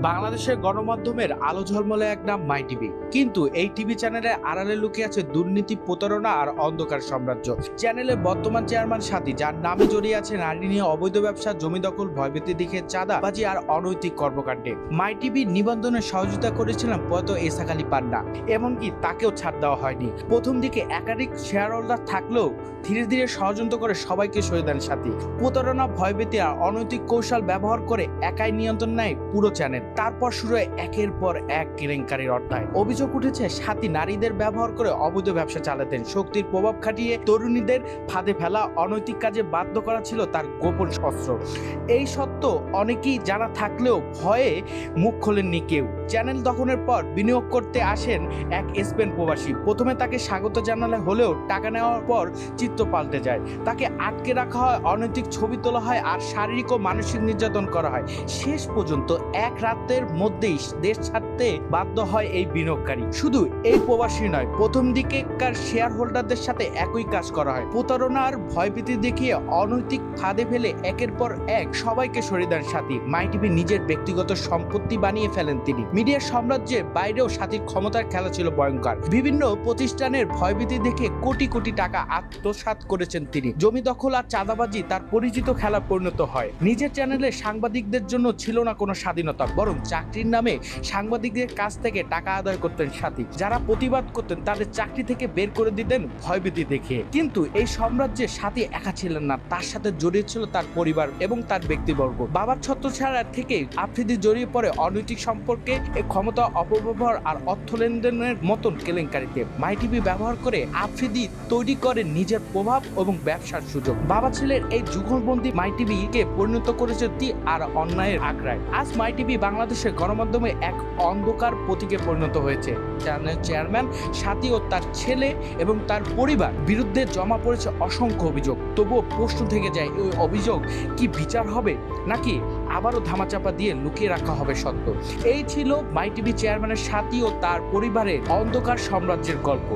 বাংলাদেশের গণমাধ্যমের আলো ঝলমলে এক নাম মাই টিভি, কিন্তু এই টিভি চ্যানেলের আড়ালে লুকিয়ে আছে দুর্নীতি, প্রতারণা আর অন্ধকার সাম্রাজ্য। চ্যানেলের বর্তমান চেয়ারম্যান সাথী, যার নামে জড়িয়ে আছে নারী নিয়ে অবৈধ ব্যবসা, জমি দখল, ভয়ভীতি দেখে চাঁদাবাজি আর অনৈতিক কর্মকাণ্ডে। মাই টিভির নিবন্ধনে সহযোগিতা করেছিলেন প্রয়াত ইসাক আলী পান্না, এমনকি তাকেও ছাড় দেওয়া হয়নি। প্রথম দিকে একাধিক শেয়ার হোল্ডার থাকলেও ধীরে ধীরে ষড়যন্ত্র করে সবাইকে সরিয়ে দেন সাথী। প্রতারণা, ভয়ভীতি আর অনৈতিক কৌশল ব্যবহার করে একাই নিয়ন্ত্রণ নেয় পুরো চ্যানেল। তারপর শুরু হয় একের পর এক কেলেঙ্কারির অধ্যায়। অভিযোগ উঠেছে সাথী নারীদের ব্যবহার করে অবৈধ ব্যবসা চালাতেন, শক্তির প্রভাব খাটিয়ে তরুণীদের ফাঁদে ফেলা, অনৈতিক কাজে বাধ্য করা ছিল তার গোপন অস্ত্র। এই সত্য অনেকেই জানা থাকলেও ভয়ে মুখ খোলেননি কেউ। চ্যানেল দখলের পর বিনিয়োগ করতে আসেন এক স্পেন প্রবাসী। প্রথমে তাকে স্বাগত জানালে হলেও টাকা নেওয়ার পর চিত্র পাল্টে যায়। তাকে আটকে রাখা হয়, অনৈতিক ছবি তোলা হয় আর শারীরিক ও মানসিক নির্যাতন করা হয়। শেষ পর্যন্ত এক রাতের মধ্যেই দেশ ছাড়তে বাধ্য হয় এই বিনিয়োগকারী। শুধু এই প্রবাসী নয়, প্রথম দিকেকার শেয়ার হোল্ডারদের সাথে একই কাজ করা হয়। প্রতারণার ভয়ভীতি দেখিয়ে অনৈতিক ফাঁদে ফেলে একের পর এক সবাইকে সরিয়ে দেন সাথী। মাই টিভি নিজের ব্যক্তিগত সম্পত্তি বানিয়ে ফেলেন তিনি। মিডিয়ার সাম্রাজ্যের বাইরেও সাথীর ক্ষমতার খেলা ছিল ভয়ঙ্কর। বিভিন্ন প্রতিষ্ঠানের ভয়ভীতি দেখে কোটি কোটি টাকা আত্মসাৎ করেছেন তিনি। জমি দখল আর চাঁদাবাজি তার পরিচিত খেলা পরিণত হয়। নিজের চ্যানেলে সাংবাদিকদের জন্য ছিল না কোনো স্বাধীনতা, বরং চাকরির নামে সাংবাদিকদের কাছ থেকে টাকা আদায় করতেন সাথী। যারা প্রতিবাদ করতেন তাদের চাকরি থেকে বের করে দিতেন ভয়ভীতি দেখে। কিন্তু এই সাম্রাজ্যে সাথী একা ছিলেন না, তার সাথে জড়িয়ে ছিল তার পরিবার এবং তার ব্যক্তিবর্গ। বাবার ছত্রছায়া থেকে আফ্রিদি জড়িয়ে পড়ে অনৈতিক সম্পর্কে, ক্ষমতা অপব্যবহার আর অর্থ লেনদেনের মতন কেলেঙ্কারিতে। মাই টিভি ব্যবহার করে আফ্রিদি তৈরি করে নিজের প্রভাব এবং ব্যবসার সুযোগ। বাবা ছেলের এই যুগলবন্দি মাই টিভিকে পরিণত করেছে আর অন্যায়ের আগ্রায়। আজ মাই টিভি বাংলাদেশের গণমাধ্যমে এক অন্ধকার প্রতীকে পরিণত হয়েছে। চ্যানেল চেয়ারম্যান সাথী ও তার ছেলে এবং তার পরিবার বিরুদ্ধে জমা পড়েছে অসংখ্য অভিযোগ। তবুও প্রশ্ন থেকে যায়, ওই অভিযোগ কি বিচার হবে, নাকি আবারও ধামাচাপা দিয়ে লুকিয়ে রাখা হবে সত্য? এই ছিল মাই টিভি চেয়ারম্যানের সাথী ও তার পরিবারের অন্ধকার সাম্রাজ্যের গল্প।